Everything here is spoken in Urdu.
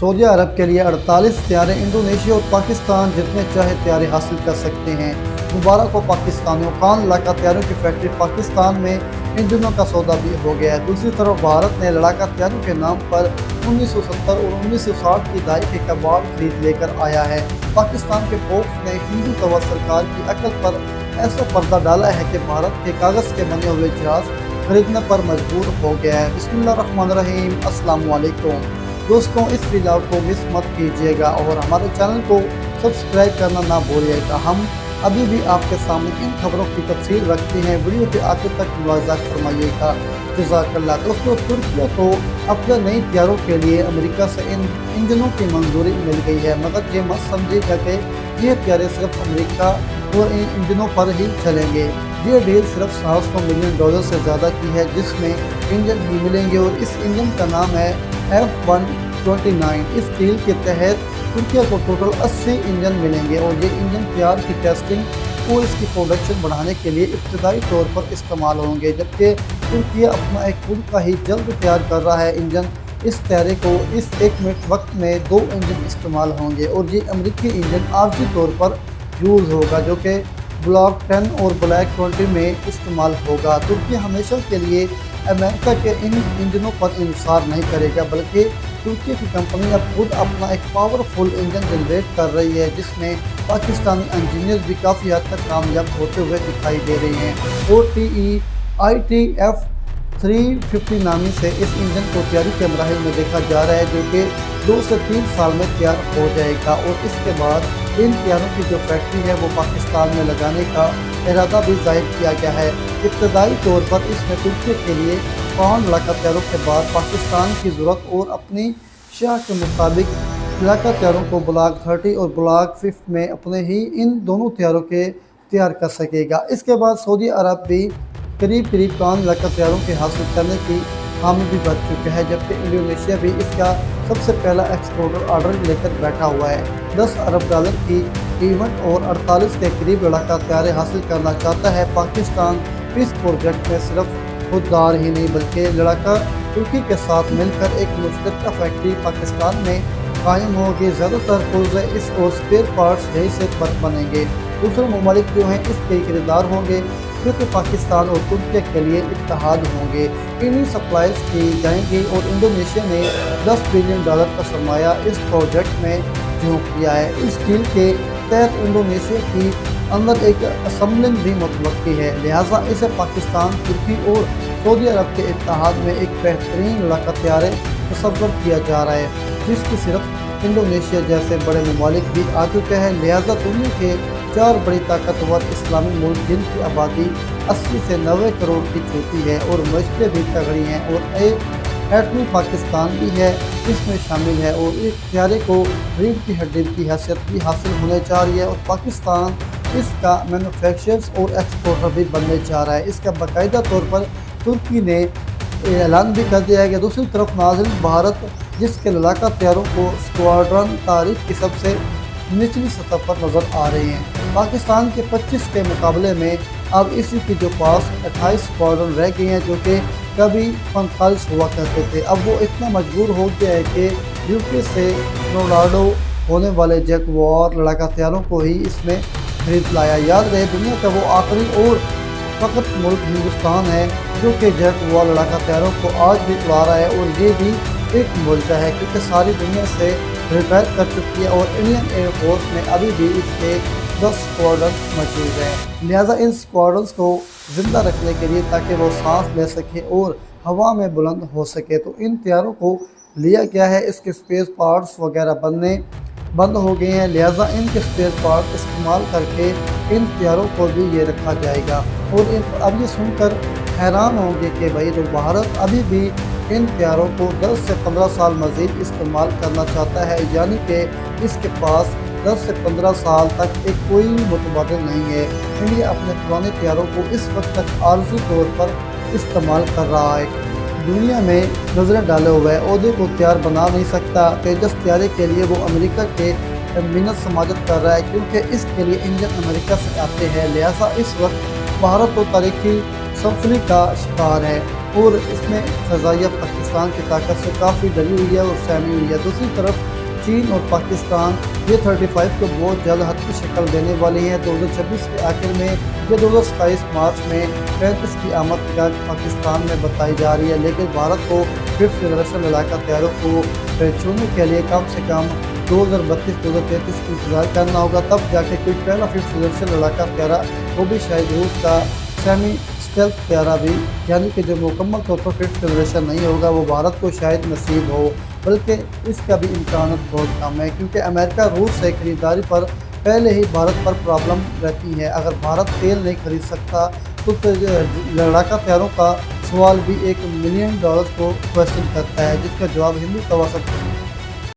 سعودی عرب کے لیے 48 طیارے، انڈونیشیا اور پاکستان جتنے چاہے طیارے حاصل کر سکتے ہیں۔ مبارک ہو پاکستانیوں، خان لڑاکا طیاروں کی فیکٹری پاکستان میں انجنوں کا سودا بھی ہو گیا ہے۔ دوسری طرف بھارت نے لڑاکا طیاروں کے نام پر 1970 اور 1960 کی دہائی کے کباڑ خرید لے کر آیا ہے۔ پاکستان کے فوج نے ہندو توا سرکار کی عقل پر ایسا پردہ ڈالا ہے کہ بھارت کے کاغذ کے بنے ہوئے جہاز خریدنے پر مجبور ہو گیا ہے۔ بسم اللہ الرحمن الرحیم، السلام علیکم دوستوں، اس ویڈیو کو مس مت کیجیے گا اور ہمارے چینل کو سبسکرائب کرنا نہ بھولیے گا۔ ہم ابھی بھی آپ کے سامنے ان خبروں کی تفصیل رکھتے ہیں، ویڈیو کے آخر تک ملاحظہ فرمائیے گا، جزاک اللہ۔ دوستوں، ترکیہ کو اپنے نئی طیاروں کے لیے امریکہ سے ان انجنوں کی منظوری مل گئی ہے، مگر یہ مت سمجھے گا کہ یہ طیارے صرف امریکہ اور ان انجنوں پر ہی چلیں گے۔ یہ ڈیل صرف $700 ملین سے زیادہ کی ہے، جس میں انجن ہی ملیں گے اور اس انجن کا نام ہے F129۔ اس ڈیل کے تحت ترکیہ کو ٹوٹل 80 انجن ملیں گے اور یہ انجن طیار کی ٹیسٹنگ اور اس کی پروڈکشن بڑھانے کے لیے ابتدائی طور پر استعمال ہوں گے، جبکہ ترکیہ اپنا ایک خود کا ہی جلد تیار کر رہا ہے انجن۔ اس طیارے کو اس 1 منٹ وقت میں 2 انجن استعمال ہوں گے اور یہ امریکی انجن عارضی طور پر یوز ہوگا، جو کہ بلاک 10 اور بلیک 20 میں استعمال ہوگا۔ ترکیہ ہمیشہ کے لیے امریکہ کے ان انجنوں پر انحصار نہیں کرے گا، بلکہ ترکیہ کی کمپنی اب خود اپنا ایک پاورفل انجن جنریٹ کر رہی ہے، جس میں پاکستانی انجینئر بھی کافی حد تک کامیاب ہوتے ہوئے دکھائی دے رہے ہیں۔ OTE-ITF 350 نامی سے اس انجن کو تیاری کے مراحل میں دیکھا جا رہا ہے، جو کہ 2 سے 3 سال میں تیار ہو جائے گا اور اس کے بعد ان طیاروں کی جو فیکٹری ہے وہ پاکستان میں لگانے کا ارادہ بھی ظاہر کیا گیا ہے۔ ابتدائی طور پر اس میں ترکیہ کے لیے 5 لڑاکا طیاروں کے بعد پاکستان کی ضرورت اور اپنی شاہ کے مطابق لڑاکا طیاروں کو بلاک 30 اور بلاک 5 میں اپنے ہی ان دونوں طیاروں کے تیار کر سکے گا۔ اس کے بعد سعودی عرب بھی قریب 5 لڑاکا طیاروں کے حاصل کرنے کی حامی بھی بڑھ چکا ہے، جبکہ انڈونیشیا بھی اس کا سب سے پہلا ایکسپورٹر آرڈر لے کر بیٹھا ہوا ہے۔ $10 ارب کی قیمت اور 48 کے قریب لڑاکا طیارے حاصل کرنا چاہتا ہے۔ پاکستان اس پروجیکٹ میں صرف خوددار ہی نہیں بلکہ لڑاکا ترکی کے ساتھ مل کر ایک مشترکہ فیکٹری پاکستان میں قائم ہوگی۔ زیادہ تر پرزے اس اور اسپیئر پارٹس یہی سے بنیں گے۔ دوسرے ممالک جو ہیں اس کے خریدار ہوں گے، کیونکہ پاکستان اور ترکیہ کے لیے اتحاد ہوں گے، انہی سپلائز کی جائیں گی اور انڈونیشیا نے $10 بلین کا سرمایہ اس پروجیکٹ میں جھونک دیا ہے۔ اس ڈیل کے تحت انڈونیشیا کی اندر ایک اسمبلنگ بھی متوقع ہے، لہٰذا اسے پاکستان، ترکی اور سعودی عرب کے اتحاد میں ایک بہترین لڑاکا طیارے تصور کیا جا رہا ہے، جس کی صرف انڈونیشیا جیسے بڑے ممالک بھی آ چکے ہیں۔ لہٰذا دنیا کے 4 بڑی طاقتور اسلامی ملک جن کی آبادی 80 سے 90 کروڑ کی چھوٹی ہے اور معیشتیں بھی تگڑی ہیں اور ایٹمی پاکستان بھی ہے اس میں شامل ہے، اور اس طیارے کو ریڑھ کی ہڈی کی حیثیت بھی حاصل ہونے جا رہی ہے اور پاکستان اس کا مینوفیکچرر اور ایکسپورٹر بھی بننے جا رہا ہے۔ اس کا باقاعدہ طور پر ترکی نے اعلان بھی کر دیا ہے کہ دوسری طرف ناظرین، بھارت جس کے لڑاکا طیاروں کو اسکواڈرن تاریخ کی سب سے نچلی سطح پر نظر آ رہے ہیں، پاکستان کے 25 کے مقابلے میں اب اسی کے جو پاس 28 اسکواڈرن رہ گئے ہیں، جو کہ کبھی 45 ہوا کرتے تھے۔ اب وہ اتنا مجبور ہو گیا ہے کہ UK سے ٹورناڈو ہونے والے جیگوار لڑاکا طیاروں کو ہی اس میں خرید لایا۔ یاد رہے، دنیا کا وہ آخری اور فقط ملک ہندوستان ہے جو کہ جیگوار لڑاکا طیاروں کو آج بھی اڑا رہا ہے، اور یہ بھی ایک معجزہ ہے کیونکہ ساری دنیا سے ریٹائر کر چکی ہے اور انڈین ایئر فورس میں ابھی بھی اس کے 10 اسکواڈرنز موجود ہیں۔ لہٰذا ان اسکواڈرنز کو زندہ رکھنے کے لیے تاکہ وہ سانس لے سکے اور ہوا میں بلند ہو سکے، تو ان طیاروں کو لیا گیا ہے۔ اس کے اسپیئر پارٹس وغیرہ بننے بند ہو گئے ہیں، لہٰذا ان کے اسپیئر پارٹ استعمال کر کے ان طیاروں کو بھی یہ رکھا جائے گا۔ اور اب یہ سن کر حیران ہوں گے کہ بھائی، جو بھارت ابھی بھی ان طیاروں کو 10 سے 15 سال مزید استعمال کرنا چاہتا ہے، یعنی کہ اس کے پاس 10 سے 15 سال تک ایک کوئی متبادل نہیں ہے۔ انڈیا اپنے پرانے طیاروں کو اس وقت تک عارضی طور پر استعمال کر رہا ہے، دنیا میں نظریں ڈالے ہوئے ہے، عہدے کو تیار بنا نہیں سکتا۔ تیجس طیارے کے لیے وہ امریکہ کے منت سماجت کر رہا ہے، کیونکہ اس کے لیے انجن امریکہ سے آتے ہیں، لہٰذا اس وقت بھارت تو تاریخی سنسنی کا شکار ہے۔ اور اس میں فضائیہ پاکستان کی طاقت سے کافی ڈری ہوئی ہے اور سہمی ہوئی ہے۔ دوسری طرف چین اور پاکستان یہ 35 کو بہت جلد حد کی شکل دینے والی ہیں۔ 2026 کے آخر میں یا 2027 مارچ میں 35 کی آمد کا پاکستان میں بتائی جا رہی ہے، لیکن بھارت کو 5th جنریشن لڑاکا طیاروں کو چھونے کے لیے کم سے کم 2032-2033 کی انتظار کرنا ہوگا، تب جا کے کوئی پہلا 5th جنریشن لڑاکا طیارہ، وہ بھی شاید روس کا سیمی اسٹیلتھ طیارہ بھی، یعنی کہ جو مکمل طور پر 5th جنریشن نہیں ہوگا، وہ بھارت کو شاید نصیب ہو، بلکہ اس کا بھی امکانات بہت کم ہے، کیونکہ امریکہ روس سے خریداری پر پہلے ہی بھارت پر پرابلم رہتی ہے۔ اگر بھارت تیل نہیں خرید سکتا تو لڑاکا طیاروں کا سوال بھی $1 ملین کو کوشچن کرتا ہے، جس کا جواب ہندو توسط